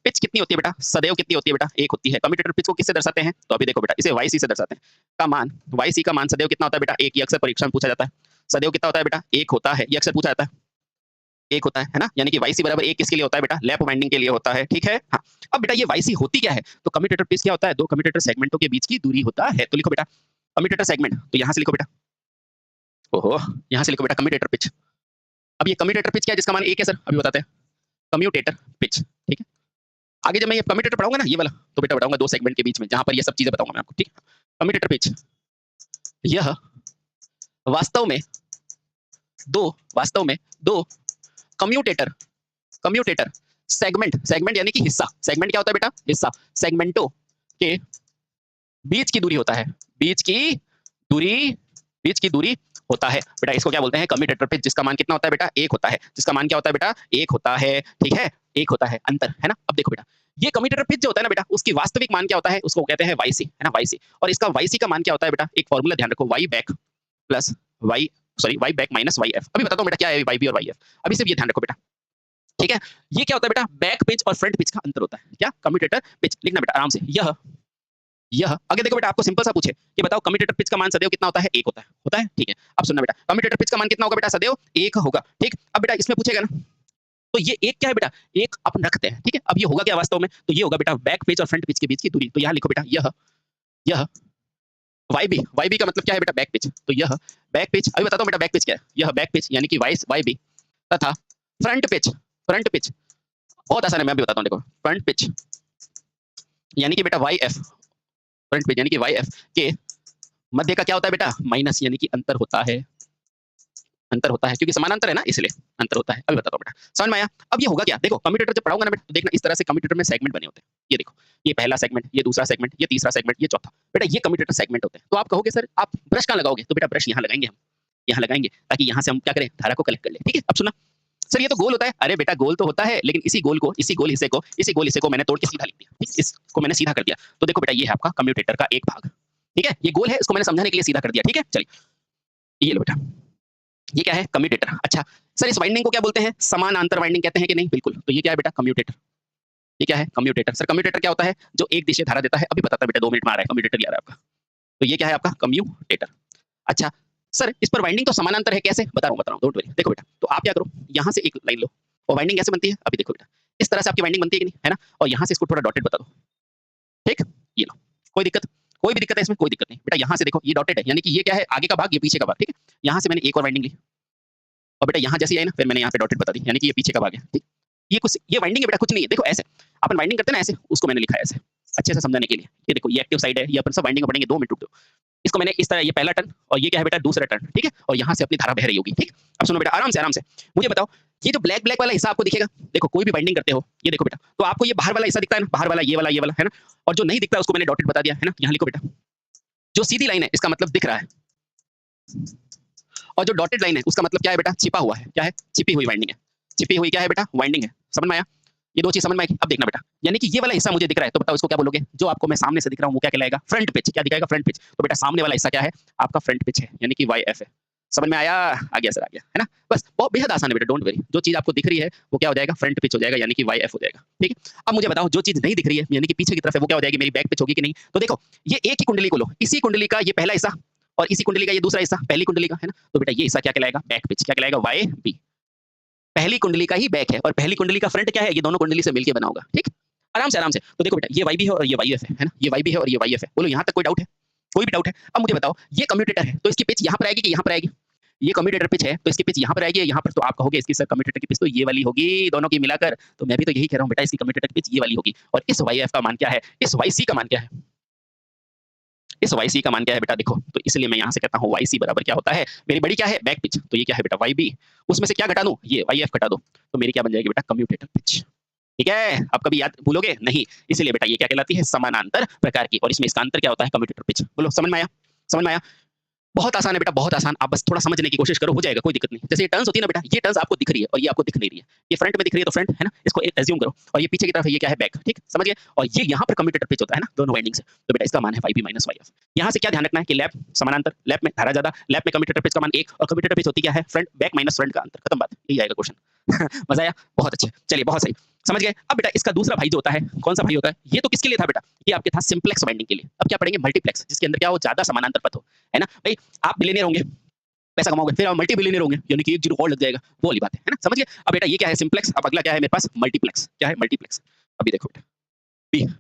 पिच कितनी होती है बेटा? सदैव कितनी होती है बेटा? एक होती है। कम्यूटेटर पिच को किससे दर्शाते हैं? तो अभी देखो बेटा, इसे वाई सी से दर्शाते हैं। का मान, वाई सी का मान सदैव कितना होता है बेटा? एक। ये अक्सर परीक्षा में पूछा जाता है। सदैव कितना होता है बेटा? एक होता है, ये अक्सर पूछा जाता है, एक होता है ना, यानी कि वाई सी बराबर एक किसके लिए होता है बेटा? लैप वाइंडिंग के लिए होता है, ठीक है। हाँ, अब बेटा ये वाई सी होती क्या है? तो कम्यूटेटर पिच क्या होता है? दो कम्यूटेटर सेगमेंटों के बीच की दूरी होता है। तो लिखो बेटा कम्यूटेटर सेगमेंट, तो यहां से लिखो बेटा, ओहो, यहां से लिखो बेटा कम्यूटेटर पिच। अब ये कम्यूटेटर पिच क्या है जिसका मान एक है सर? अभी बताते हैं। कम्यूटेटर पिच, ठीक है। आगे जब मैं ये कम्यूटेटर पढ़ाऊंगा ना, ये वाला, तो बेटा बताऊंगा दो सेगमेंट के बीच में, जहां पर ये सब चीजें बताऊंगा मैं आपको, ठीक। कम्यूटेटर पिच, यह वास्तव में दो कम्यूटेटर सेगमेंट यानी कि हिस्सा, सेगमेंट क्या होता है बेटा? हिस्सा, सेगमेंटों के बीच की दूरी होता है, बीच की दूरी होता है बेटा। इसको क्या बोलते हैं? कम्यूटेटर पिच, जिसका मान कितना होता है बेटा? एक होता है। जिसका मान क्या होता है बेटा? एक होता है, ठीक है, एक होता है, अंतर है ना। अब देखो बेटा, ये कम्यूटेटर पिच जो होता है ना बेटा, उसकी वास्तविक मान क्या होता है? उसको कहते हैं वाई सी, है ना, वाई सी। और इसका वाई सी का मान क्या होता है बेटा? एक फॉर्मूला ध्यान रखो, Y back plus Y back minus Y F. अभी बताता हूँ बेटा क्या है वाई बी और वाई एफ, अभी सिर्फ ये ध्यान रखो बेटा, ठीक है। ये क्या होता है बेटा? बैक पिच और फ्रंट पिच का अंतर होता है। क्या? कम्यूटेटर पिच, लिखना बेटा आराम से। यह आगे देखो बेटा, आपको सिंपल सा पूछे कि बताओ कम्यूटेटर पिच का मान सदैव कितना होता है? एक होता है, ठीक है। अब सुनना बेटा, कम्यूटेटर पिच का मान कितना होगा बेटा? सदैव एक होगा, ठीक। अब बेटा इसमें पूछेगा ना, तो ये एक क्या है बेटा? एक अपन रखते हैं, ठीक है। अब ये होगा क्या वास्तव में? तो ये होगा बेटा बैक पिच और फ्रंट पिच के बीच की दूरी। तो यहाँ लिखो बेटा यह वाई बी का मतलब क्या है बेटा? Back pitch. तो यह बैक पिच, अभी बताता हूँ बेटा बैक पिच क्या है। यह बैक पिच यानी कि वाई बी तथा फ्रंट पिच बहुत आसान है, मैं अभी बताता हूँ। देखो फ्रंट पिच यानी कि बेटा वाई एफ, फ्रंट पिच यानी कि वाई एफ के मध्य का क्या होता है बेटा? माइनस, यानी कि अंतर होता है, क्योंकि समानांतर है ना, इसलिए अंतर होता है। अभी बताता हूँ बेटा, समझ में आया? अब ये होगा क्या? देखो कम्यूटेटर जब पढ़ाऊंगा ना बेटा, तो देखना इस तरह से कम्यूटेटर में सेगमेंट बने होते हैं। ये देखो, ये पहला सेगमेंट, ये दूसरा सेगमेंट, ये तीसरा सेगमेंट, ये चौथा, बेटा ये कम्यूटेटर सेगमेंट होते हैं। तो आप कहोगे सर आप ब्रश कहाँ लगाओगे? तो बेटा ब्रश यहाँ लगाएंगे, हम यहाँ लगाएंगे, ताकि यहाँ से हम क्या करें? धारा को कलेक्ट कर ले, ठीक है। अब सुना सर, ये तो गोल होता है। अरे बेटा गोल तो होता है, लेकिन इसी गोल हिस्से को मैंने तोड़ के सीधा लिख दिया, ठीक, इसको मैंने सीधा कर दिया। तो देखो बेटा ये है आपका कम्यूटेटर का एक भाग, ठीक है। ये गोल है, इसको मैंने समझाने के लिए सीधा कर दिया, ठीक है। चलिए ये लो बेटा, ये क्या है? कम्यूटेटर। अच्छा सर, इस वाइंडिंग को क्या बोलते हैं? समानांतर वाइंडिंग कहते हैं कि नहीं? बिल्कुल। तो ये क्या है बेटा? कम्यूटेटर। ये क्या है? कम्यूटेटर। सर कम्यूटेटर क्या होता है? जो एक दिशा धारा देता है। अभी बताता बेटा, 2 मिनट में आ रहा है, कम्यूटेटर याद है आपका। तो ये क्या है आपका? कम्यूटेटर। अच्छा सर, इस पर वाइंडिंग तो समानांतर है, कैसे? बता रहा हूँ, डोंट वरी। देखो बेटा, तो आप क्या करो, यहाँ से एक लाइन लो, और वाइंडिंग कैसे बनती है? अभी देखो बेटा, इस तरह से आपकी वाइंडिंग बनती है कि नहीं, है ना। और यहाँ से इसको थोड़ा डॉटेड बता दो, ठीक, ये लो। कोई भी दिक्कत है इसमें? कोई दिक्कत नहीं बेटा। यहाँ से देखो ये डॉटेड है, यानी कि ये क्या है? आगे का भाग, ये पीछे का भाग, ठीक है। यहाँ से मैंने एक और वाइंडिंग ली, और बेटा यहाँ जैसी आई ना, फिर मैंने यहाँ पे डॉटेड बता दी, यानी कि ये पीछे का भाग है, ठीक। ये वाइंडिंग है बेटा, कुछ नहीं है। देखो ऐसे अपन वाइंडिंग करते हैं ना, ऐसे उसको मैंने लिखा है ऐसे, अच्छे से समझाने के लिए। ये देखो ये एक्टिव साइड है, ये अपन सब वाइंडिंग पढ़ेंगे, 2 मिनट रुक दो। इसको मैंने इस तरह, ये पहला टर्न, और ये क्या है बेटा? दूसरा टर्न, ठीक है। और यहाँ से अपनी धारा बह रही होगी, ठीक। अब सुनो बेटा आराम से मुझे बताओ, ये जो ब्लैक वाला हिस्सा आपको दिखेगा, देखो कोई भी बाइंडिंग करते हो, ये देखो बेटा, तो आपको ये बाहर वाला हिस्सा दिखता है ना, बाहर वाला, ये वाला है ना। और जो नहीं दिखता है उसको मैंने डॉटेड बता दिया, है ना। यहाँ लिखो बेटा, जो सीधी लाइन है इसका मतलब दिख रहा है, और जो डॉटेड लाइन है उसका मतलब क्या है बेटा? छिपा हुआ है। क्या है? छिपी हुई वाइंडिंग है। छिपी हुई क्या है बेटा? वाइंडिंग है। समझ में आया? ये दो चीज समझ में आई। अब देखना बेटा, यानी कि ये वाला हिस्सा मुझे दिख रहा है, तो बताओ इसको क्या बोलोगे? जो आपको मैं सामने से दिख रहा हूँ वो क्या कहलाएगा? Front pitch. क्या दिखाएगा? Front pitch. तो बेटा सामने वाला हिस्सा क्या है? आपका फ्रंट पिच है, यानी कि वाई एफ है। समझ में आया? आ गया सर, आ गया, है ना। बस बहुत बेहद आसान है बेटा, डोंट वरी। जो चीज आपको दिख रही है वो क्या हो जाएगा? फ्रंट पिच हो जाएगा, यानी कि वाई एफ हो जाएगा, ठीक है। अब मुझे बताओ, जो चीज नहीं दिख रही है, यानी कि पीछे की तरफ है, वो क्या हो जाएगी? मेरी बैक पिच होगी कि नहीं? तो देखो, ये एक ही कुंडली को लो, इसी कुंडली का ये पहला हिस्सा, और इसी कुंडली का ये दूसरा हिस्सा, पहली कुंडली का, है ना। तो बेटा ये हिस्सा क्या कहलाएगा? Back pitch. क्या कहलाएगा? Y B. पहली कुंडली का ही बैक है, और पहली कुंडली का फ्रंट क्या है? ये दोनों कुंडली से मिलकर बना होगा, ठीक। आराम से। तो देखो बेटा, ये वाई बी है और ये वाई एफ है ना। ये वाई बी है और ये वाई एफ है। बोलो यहाँ तक कोई डाउट है? कोई भी डाउट है? अब मुझे बताओ, ये कम्यूटेटर है, तो इसकी पिच यहाँ पर आएगी कि यहाँ पर आएगी? ये कम्यूटेटर पिच है, तो इसकी पिच यहाँ पर आएगी, यहाँ पर, तो आप कहोगे इसकी सर कम्यूटेटर की पिच तो ये वाली होगी, दोनों की मिलाकर। तो मैं भी तो यही कह रहा हूँ बेटा, इसकी कम्यूटेटर की पिच ये वाली होगी। और इस YF का मान क्या है, इस YC का मान क्या है, इस YC का मान क्या है बेटा, देखो। तो इसलिए मैं यहाँ से कहता हूँ YC बराबर क्या होता है, मेरी बड़ी क्या है, बैक पिच, तो ये क्या है बेटा YB, उसमें से क्या घटा दूं, ये YF घटा दो, तो मेरी क्या बन जाएगी बेटा, कम्यूटेटर पिच। ठीक है, आप कभी याद भूलोगे नहीं, इसलिए बेटा ये क्या कहलाती है, समानांतर प्रकार की। और इसमें इसका अंतर क्या होता है, कम्यूटेटर पिच। बोलो समझ में आया, समझ में आया। बहुत आसान है बेटा, बहुत आसान, आप बस थोड़ा समझने की कोशिश करो, हो जाएगा, कोई दिक्कत नहीं। जैसे ये टर्न्स होती है ना बेटा, ये टर्न्स आपको दिख रही है और ये आपको दिख नहीं रही है। ये फ्रंट में दिख रही है तो फ्रंट है ना, इसको एज्यूम करो, और ये पीछे की तरफ है, ये क्या है, बैक। ठीक, समझ गए। और ये यहाँ पर कम्यूटेटर पिच होता है ना, दोनों वाइंडिंग से, तो बेटा इसका मान है YB माइनस YF। यहाँ से क्या ध्यान रखना है कि लैप समानांतर, लैप में धारा ज्यादा, लैप में कम्यूटेटर पिच का मान 1, और कम्यूटेटर पिच होती क्या है, फ्रंट बैक माइनस फ्रंट का अंतर, खत्म बात, यही आएगा क्वेश्चन। मजा आया, बहुत अच्छे, चलिए बहुत सही, समझ गए। अब बेटा इसका दूसरा भाई जो होता है, कौन सा भाई होता है, ये तो किसके लिए था बेटा, ये आपके था सिंप्लेक्स वाइंडिंग के लिए। अब क्या पढ़ेंगे, मल्टीप्लेक्स, जिसके अंदर क्या हो, ज्यादा समानांतर पथ हो, है ना भाई। आप बिलियनियर होंगे, पैसा कमाओगे, फिर आप मल्टी बिलियनियर होंगे, यानी कि एक जीरो और लग जाएगा, वो वाली बात है ना, समझ गए। अब बेटा ये क्या है, सिंप्लेक्स। अब अगला क्या है मेरे पास, मल्टीप्लेक्स। क्या है, मल्टीप्लेक्स। अभी देखो बेटा,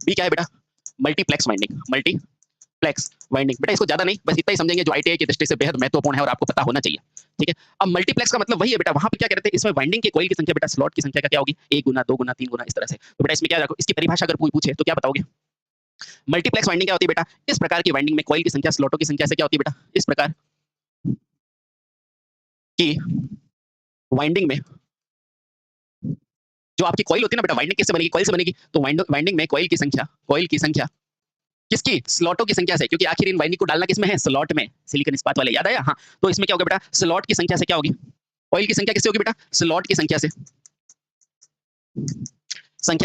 बी क्या है बेटा, मल्टीप्लेक्स वाइंडिंग, मल्टीप्लेक्स वाइंडिंग। बेटा इसको ज्यादा नहीं, बस इतना ही समझेंगे जो ITI की दृष्टि से बेहद महत्वपूर्ण है और आपको पता होना चाहिए। ठीक है, अब मल्टीप्लेक्स का मतलब वही है बेटा, वहां पे क्या कहते हैं, इसमें वाइंडिंग के कॉइल की संख्या बेटा, स्लॉट की संख्या का क्या होगी, 1 गुना 2 गुना 3 गुना, इस तरह से। तो बेटा इसमें क्या रखो, इसकी परिभाषा अगर कोई पूछे तो क्या बताओगे, मल्टीप्लेक्स वाइंडिंग क्या होती है बेटा, इस प्रकार की वाइंडिंग में कॉइल की संख्या स्लॉटों की संख्या से क्या होती है बेटा, इस प्रकार की वाइंडिंग में जो आपकी कॉइल होती है ना बेटा, वाइंडिंग किससे बनेगी, कॉइल से बनेगी। तो वाइंडिंग में कॉइल की संख्या किसकी, स्लॉटों की संख्या से, क्योंकि आखिर इन वाइंडिंग को डालना किसमें है, स्लॉट में, सिलिकॉन इस्पात वाले, याद आया। हाँ, तो इसमें क्या होगा बेटा, स्लॉट की संख्या से क्या होगी, कॉइल की संख्या किससे होगी बेटा, स्लॉट की संख्या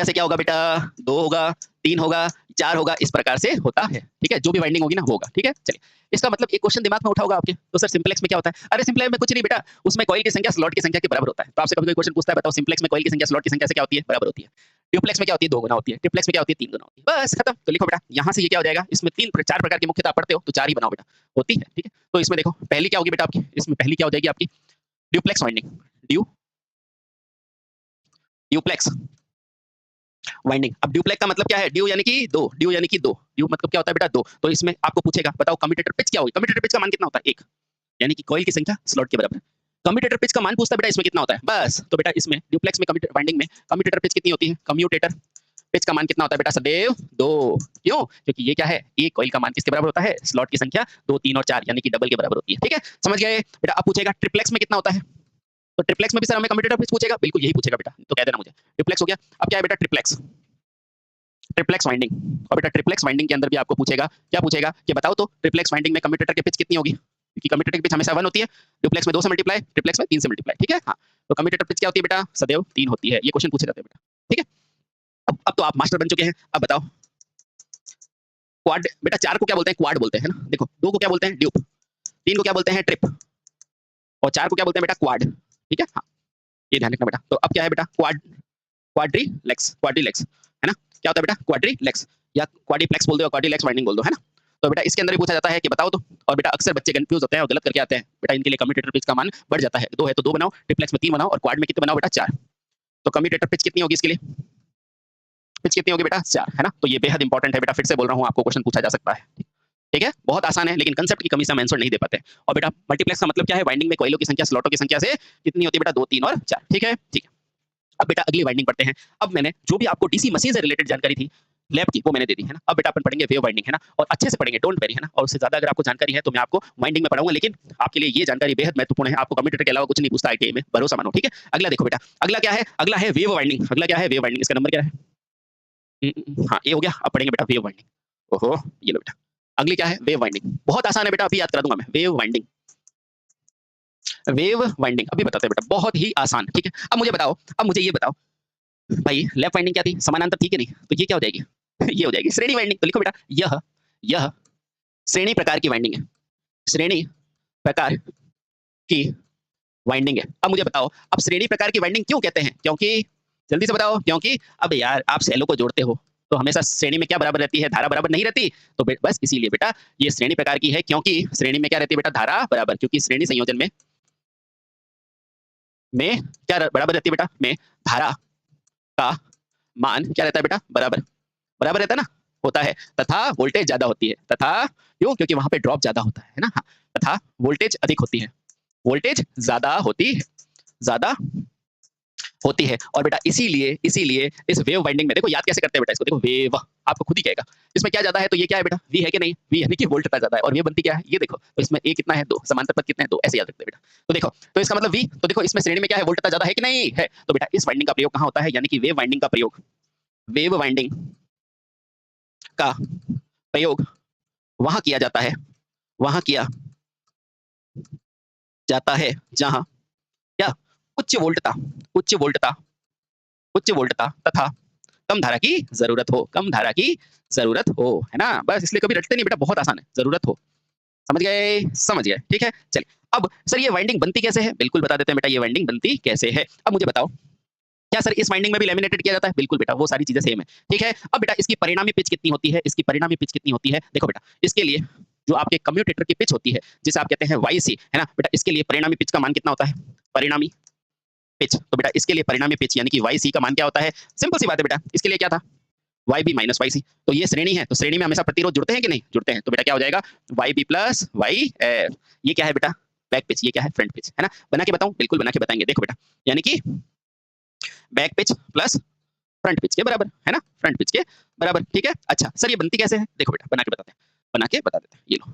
से क्या होगा बेटा, 2 होगा, 3 होगा, 4 होगा, इस प्रकार से होता है। ठीक है, जो भी वाइंडिंग होगी ना वो होगा। ठीक है, चलिए, इसका मतलब एक क्वेश्चन दिमाग में उठा होगा आपके, तो सर सिंप्लेक्स में क्या होता है, अरे सिंप्लेक्स में कुछ नहीं बेटा, उसमें कॉइल की संख्या स्लॉट की संख्या के बराबर होता है। तो आपसे कभी कोई क्वेश्चन पूछता है, बताओ सिंप्लेक्स में कॉइल की संख्या स्लॉट की संख्या से क्या होती है, बराबर होती है। ड्यूप्लेक्स में क्या होती है, 2 गुना होती है, ट्रिप्लेक्स में क्या होती है, 3 गुना होती है, बस खत्म। तो लिखो बेटा, यहाँ से ये क्या हो जाएगा, इसमें 4 प्रकार की मुख्यता पढ़ते हो तो 4 ही बनाओ बेटा, होती है। ठीक है, तो इसमें देखो पहली क्या होगी बेटा आपकी, इसमें पहली क्या हो जाएगी आपकी, ड्यूप्लेक्स वाइंडिंग, ड्यूप्लेक्स वाइंडिंग। अब ड्यूप्लेक्स का मतलब क्या है, ड्यू यानी कि 2, ड्यू यानी कि 2, ड्यू मतलब क्या होता है बेटा, 2। तो इसमें आपको पूछेगा, बताओ कम्यूटेटर पिच क्या होगी, कम्यूटेटर पिच का मान कितना होता है, 1, यानी कि कॉइल की संख्या स्लॉट के बराबर। कम्यूटेटर पिच का मान पूछता है बेटा, इसमें कितना होता है, बस। तो बेटा इसमें ड्यूप्लेक्स में कम्यूटेटर वाइंडिंग में कम्यूटेटर पिच कितनी होती है, कम्यूटेटर पिच का मान कितना होता है बेटा, सदैव 2। क्यों, क्योंकि ये क्या है, एक कॉइल का मान किसके बराबर होता है, स्लॉट की संख्या 2, 3 और 4 यानी कि डबल के बराबर होती है। ठीक है, समझ गए बेटा। अब पूछेगा ट्रिप्लेक्स में कितना होता है, तो ट्रिप्लेक्स में भी सर हमें कम्यूटेटर पिच पूछेगा, बिल्कुल यही पूछेगा बेटा, तो कह देना मुझे, ट्रिप्लेक्स हो गया। अब क्या है बेटा, ट्रिप्लेक्स वाइंडिंग। और बेटा ट्रिप्लेक्स वाइंडिंग के अंदर भी आपको पूछेगा, क्या पूछेगा कि बताओ तो ट्रिप्लेक्स वाइंडिंग में कम्यूटेटर की पिच कितनी होगी, क्योंकि कम्यूटेटर की पिच हमेशा 1 होती है, डुप्लेक्स में 2 से मल्टीप्लाई, ट्रिप्लेक्स में 3 से मल्टीप्लाई। ठीक है, हाँ, तो कम्यूटेटर पिच क्या होती है बेटा, सदैव 3 होती है। ये क्वेश्चन पूछे जाते हैं बेटा। ठीक है, अब तो आप मास्टर बन चुके हैं। अब बताओ क्वाड, बेटा 4 को क्या बोलते हैं, क्वाड बोलते हैं ना, देखो 2 को क्या बोलते हैं, ड्यूप, 3 को क्या बोलते हैं, ट्रिप, और 4 को क्या बोलते हैं बेटा, क्वाड। ठीक है, हाँ, ये ध्यान रखना बेटा। तो अब क्या है बेटा, क्वाड्रीलेक्स है ना, क्या होता है बेटा, क्वाड्रीलेक्स या क्वाड्रीप्लेक्स बोल दो या क्वाड्रीलेक्स वाइंडिंग बोल दो, है ना। तो बेटा इसके अंदर भी पूछा जाता है कि बताओ तो, और बेटा अक्सर बच्चे कंफ्यूज होते हैं और गलत करके आते हैं बेटा, इनके लिए कम्यूटेटर पिच का मान बढ़ जाता है, 2 है तो 2 बनाओ, ट्रिप्लेक्स में 3 बनाओ, और क्वाड में कितने बनाओ बेटा, 4। तो कम्यूटेटर पिच कितनी होगी इसके लिए, पिच कितनी होगी बेटा, 4, है ना। तो ये बेहद इंपॉर्टेंट है बेटा, फिर से बोल रहा हूँ, आपको क्वेश्चन पूछा जा सकता है। ठीक है, बहुत आसान है, लेकिन कंसेप्ट की कमी से हम आंसर नहीं दे पाते। और बेटा मल्टीप्लेक्स का मतलब क्या है, वाइंडिंग में कॉइलों की संख्या स्लॉटों की संख्या से कितनी होती है बेटा, 2, 3 और 4। ठीक है, ठीक है। अब बेटा अगली वाइंडिंग पढ़ते हैं। अब मैंने जो भी आपको डीसी मशीन से रिलेटेड जानकारी थी लैब की, वो मैंने दे दी, है ना। अब बेटा अपन पढ़ेंगे वेव वाइंडिंग, है ना, और अच्छे से पढ़ेंगे, डोंट वेरी, है ना। और उससे ज्यादा अगर आपको जानकारी है तो मैं आपको वाइंडिंग में पढ़ाऊंगा, लेकिन आपके लिए ये जानकारी बेहद महत्वपूर्ण है। आपको कम्यूटेटर के अलावा कुछ नहीं पूछता ITI में, भरोसा मानो। ठीक है, अगला देखो बेटा, अगला क्या है, अगला है वेव वाइंडिंग। अगला क्या है, वेव वाइंडिंग, इसका नंबर क्या है, हाँ ये हो गया। अब पढ़ेंगे बेटा वेव वाइंडिंग। ओहो, ये लो बेटा, अगली क्या है, वेव वाइंडिंग। बहुत आसान है बेटा, अभी याद करा दूंगा मैं, वेव वाइंडिंग, वेव वाइंडिंग अभी बताते हैं बेटा, बहुत ही आसान। ठीक है, अब मुझे बताओ, अब मुझे ये बताओ भाई, लेफ्ट वाइंडिंग क्या थी, समानांतर थी कि नहीं, तो ये क्या हो जाएगी ये हो जाएगी श्रेणी वाइंडिंग। तो लिखो बेटा, यह श्रेणी प्रकार की वाइंडिंग है, श्रेणी प्रकार की वाइंडिंग है। अब मुझे बताओ, अब श्रेणी प्रकार की वाइंडिंग क्यों कहते हैं, क्योंकि जल्दी से बताओ, क्योंकि अब यार आप सेलों को जोड़ते हो तो हमेशा श्रेणी में क्या बराबर रहती है, धारा बराबर नहीं रहती। तो बस इसीलिए बेटा ये श्रेणी प्रकार की है, क्योंकि श्रेणी में क्या रहती है बेटा, धारा बराबर, क्योंकि श्रेणी संयोजन में क्या बराबर रहती है बेटा, में धारा का मान क्या रहता है बेटा, बराबर बराबर रहता है ना, होता है, तथा वोल्टेज ज्यादा होती है। तथा क्यों, क्योंकि वहां पे ड्रॉप ज्यादा होता है ना, हाँ, तथा वोल्टेज अधिक होती है, वोल्टेज ज्यादा होती है। और बेटा इसीलिए इस वेव वाइंडिंग में देखो याद कैसे करते हैं बेटा इसको, देखो वेव आपको खुद ही कहेगा इसमें क्या ज्यादा है, तो ये क्या है बेटा वी है कि नहीं, वी यानी कि वोल्टता ज्यादा है। और वेव बनती क्या है, ये देखो तो इसमें ए कितना है 2, समांतर पद कितने हैं 2, ऐसे याद रखते हैं बेटा। तो देखो तो इसका मतलब वी, तो देखो इसमें श्रेणी में क्या है, वोल्टता ज्यादा है कि नहीं है। तो बेटा इस वाइंडिंग का प्रयोग कहाँ होता है, यानी कि वेव वाइंडिंग का प्रयोग, वेव वाइंडिंग का प्रयोग वहां किया जाता है, वहां किया जाता है जहां क्या, उच्च वोल्टता उच्च वोल्टता उच्च वोल्टता तथा कम धारा की जरूरत हो, कम धारा की जरूरत हो, है ना। बस इसलिए कभी रटते नहीं बेटा, बहुत आसान है, जरूरत हो। समझ गए, समझ गए, ठीक है। चलिए अब सर ये वाइंडिंग बनती कैसे है, बिल्कुल बता देते हैं बेटा, ये वाइंडिंग बनती कैसे है। अब मुझे बताओ क्या सर इस वाइंडिंग में भी लैमिनेटेड किया जाता है, बिल्कुल बेटा, वो सारी चीजें सेम है, ठीक है। अब बेटा इसकी परिणामी पिच कितनी होती है, इसकी परिणामी पिच कितनी होती है, देखो बेटा इसके लिए जो आपके कम्यूटेटर की पिच होती है जिसे आप कहते हैं वाई सी, है ना बेटा, इसके लिए परिणामी पिच का मान कितना होता है, परिणामी पिच। तो बेटा इसके लिए परिणामी पिच यानी कि वाई सी का मान क्या होता है, सिंपल सी बात है बेटा, इसके लिए क्या था Y B minus Y C. तो ये श्रेणी है, तो श्रेणी में हमेशा प्रतिरोध जुड़ते हैं कि नहीं, जुड़ते हैं। तो बेटा क्या हो जाएगा Y B plus Y F, ये क्या है बेटा बैक पिच, ये क्या है फ्रंट पिच, है ना। बना के बताऊं, बिल्कुल बना के बताएंगे, देखो बेटा यानी कि back pitch plus front pitch के बराबर, है ना, फ्रंट पिच के बराबर, ठीक है। अच्छा सर ये बनती कैसे है, देखो बेटा बना के बताते हैं, बना के बता देते हैं, ये लो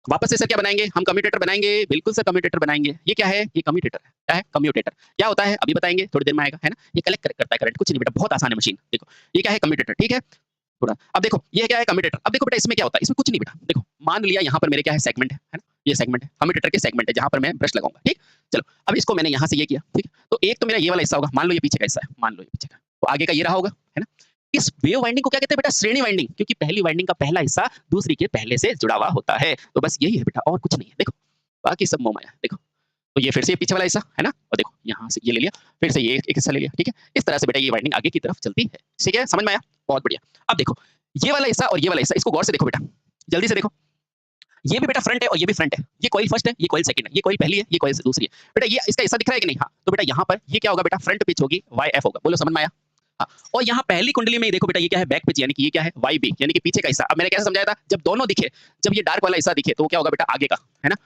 वापस से सर क्या बनाएंगे, हम कम्यूटेटर बनाएंगे, बिल्कुल सर कम्यूटेटर बनाएंगे। ये क्या है, ये कम्यूटेटर है, क्या है कम्यूटेटर, क्या होता है अभी बताएंगे, थोड़ी देर में आएगा, है ना। ये कलेक्ट करता है करंट, कुछ नहीं बेटा, बहुत आसान है मशीन। देखो ये क्या है कम्यूटेटर, ठीक है थोड़ा। अब देखो ये क्या है कम्यूटेटर, अब देखो बेटा इसमें क्या होता है, इसमें कुछ नहीं बेटा, देखो मान लिया यहाँ पर मेरे क्या है सेगमेंट है ना, ये सेगमेंट है कम्यूटेटर के सेगमेंट है जहां पर मैं ब्रश लगाऊंगा, ठीक। चलो अब इसको मैंने यहाँ से ये किया, ठीक है। तो एक तो मेरा ये वाला हिस्सा होगा, मान लो ये पीछे का हिस्सा है, मान लो ये पीछे का, तो आगे का ये रहा होगा, है ना। इस वेव वाइंडिंग को क्या कहते हैं बेटा, श्रेणी वाइंडिंग, क्योंकि पहली वाइंडिंग का पहला हिस्सा दूसरी के पहले से जुड़ा हुआ होता है। तो बस यही है बेटा, और कुछ नहीं है। देखो बाकी सब मोह माया, देखो तो ये फिर से पीछे वाला हिस्सा है ना, और देखो यहाँ से ये ले लिया, फिर से ये एक हिस्सा ले लिया, ठीक है। इस तरह से बेटा ये वाइंडिंग आगे की तरफ चलती है, ठीक है, समझ में आया, बहुत बढ़िया। अब देखो ये वाला हिस्सा और ये वाला हिस्सा, इसको गौर से देखो बेटा, जल्दी से देखो, ये भी बेटा फ्रंट है और ये भी फ्रंट है, ये कॉइल फर्स्ट है, ये कॉइल सेकंड है, ये कॉइल पहली है, ये कॉइल दूसरी है। बेटा ये इसका हिस्सा दिख रहा है कि नहीं, हाँ तो बेटा यहाँ पर ये क्या होगा बेटा, फ्रंट पिच होगी, वाई एफ होगा, बोलो समझ में आया। हाँ, और यहाँ पहली कुंडली में देखो बेटा ये क्या है बैक पिच, यानी कि ये क्या है वाई बी, यानी कि पीछे का हिस्सा। अब मैंने कैसे समझाया था, जब दोनों दिखे, जब ये डार्क वाला हिस्सा दिखे तो वो क्या होगा बेटा आगे का, है ना।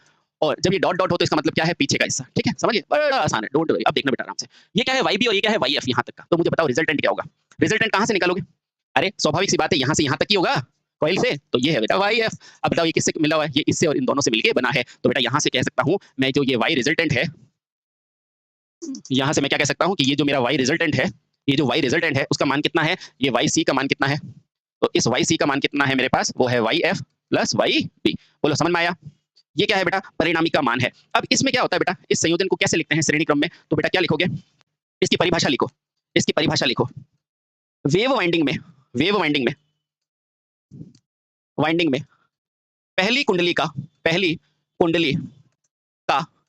और जब ये डॉट डॉट हो तो इसका मतलब क्या है पीछे का हिस्सा, ठीक है, समझिए, बड़ा आसान है, डोंट वरी। अब देखना बेटा आराम से, ये क्या है वाई बी और ये क्या है वाई एफ यहाँ तक का। तो मुझे बताओ रिजल्टेंट क्या होगा, रिजल्टेंट कहाँ से निकालोगे, अरे स्वाभाविक सी बात है यहाँ से यहाँ तक ही होगा कॉइल से, तो ये है बेटा वाई एफ। अब बताओ ये किससे मिला हुआ है, ये इससे और इन दोनों से मिलके बना है। तो बेटा यहाँ से कह सकता हूँ मैं, जो ये वाई रिजल्टेंट है, यहाँ से मैं क्या कह सकता हूँ कि ये जो मेरा वाई रिजल्टेंट है, ये जो वाई रिजल्टेंट है उसका मान कितना है, ये वाई सी का मान कितना है। तो इस वाई सी का मान कितना है मेरे पास, वो है Y F plus Y B, बोलो समझ में आया। ये क्या है बेटा परिणामी का मान है। अब इसमें क्या होता है बेटा, इस संयोजन को कैसे लिखते हैं श्रेणी क्रम में, तो बेटा क्या लिखोगे, इसकी परिभाषा लिखो, इसकी परिभाषा लिखो, वेव वाइंडिंग में, वेव वाइंडिंग में पहली कुंडली का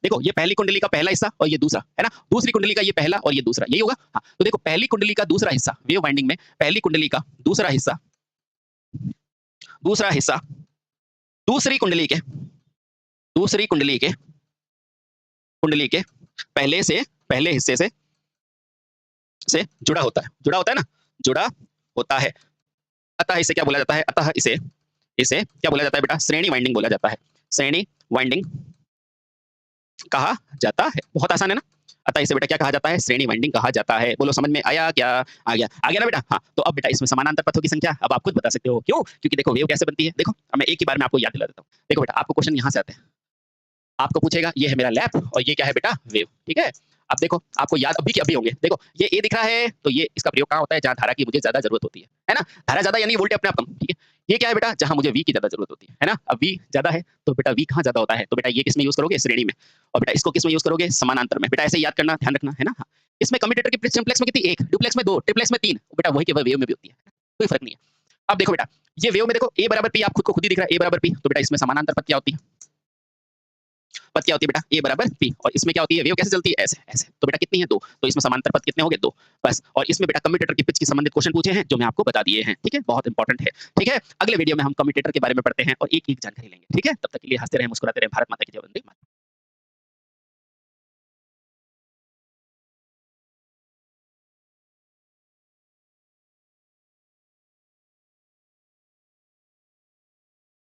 देखो, ये पहली कुंडली का पहला हिस्सा और ये दूसरा, है ना, दूसरी कुंडली का ये पहला और ये दूसरा, यही होगा। हाँ तो देखो पहली कुंडली का दूसरा हिस्सा, वेव वाइंडिंग में पहली कुंडली का दूसरा हिस्सा, दूसरा हिस्सा दूसरी कुंडली के, दूसरी कुंडली के पहले हिस्से से जुड़ा होता है ना, जुड़ा होता है। अतः इसे क्या बोला जाता है, अतः इसे क्या बोला जाता है बेटा, श्रेणी वाइंडिंग बोला जाता है, श्रेणी वाइंडिंग कहा जाता है। बहुत आसान है ना। अतः इसे बेटा क्या कहा जाता है, श्रेणी वाइंडिंग कहा जाता है। बोलो समझ में आया क्या, आ गया ना बेटा। हाँ तो अब बेटा इसमें समानांतर पथों की संख्या अब आप खुद बता सकते हो, क्यों, क्योंकि देखो वेव कैसे बनती है, देखो अब मैं एक ही बार में आपको याद दिला देता हूँ। देखो बेटा आपको क्वेश्चन यहाँ से आते हैं, आपको पूछेगा ये है मेरा लैप और ये क्या है बेटा वेव, ठीक है। अब देखो आपको याद अभी के अभी होंगे, देखो ये ए दिख रहा है, तो ये इसका प्रयोग कहाँ होता है, जहाँ धारा की मुझे ज्यादा जरूरत होती है ना। धारा ज्यादा यानी वोल्टेज अपने आप कम, ठीक है। ये क्या है बेटा, जहाँ मुझे वी की ज्यादा जरूरत होती है ना। अब वी ज्यादा है तो बेटा वी कहाँ ज्यादा होता है, तो बेटा ये किसमें यूज करोगे, श्रेणी में। और बेटा इसको किसमें यूज करोगे, समानांतर में। बेटा ऐसे याद करना, ध्यान रखना, है ना। हाँ। इसमें कम्यूटेटर की सिंप्लेक्स में कितनी, एक, डुप्लेक्स में दो, ट्रिप्लेक्स में तीन, बेटा वही केवल वेव में भी होती है, कोई फर्क नहीं है। अब देखो बेटा ये वेव में देखो ए बराबर पी, आप खुद को खुद ही दिख रहा है ए बराबर पी, तो बेटा इसमें समानांतर पद क्या होती है, पद क्या होती है बेटा ए बराबर पी। और इसमें क्या होती है, वेव कैसे चलती है, ऐसे ऐसे, तो बेटा कितनी है, दो, तो इसमें समांतर पद कितने हो गए, दो, बस। और इसमें बेटा कम्यूटेटर की पिच की संबंधित क्वेश्चन पूछे हैं जो मैं आपको बता दिए हैं, ठीक है, बहुत इंपॉर्टेंट है, ठीक है। अगले वीडियो में हम कम्यूटेटर के बारे में पढ़ते हैं और एक एक जानकारी लेंगे, ठीक है। तब तक के लिए हंसते रहे, मुस्कुराते रहे, भारत माता की जय, वंदे मातरम।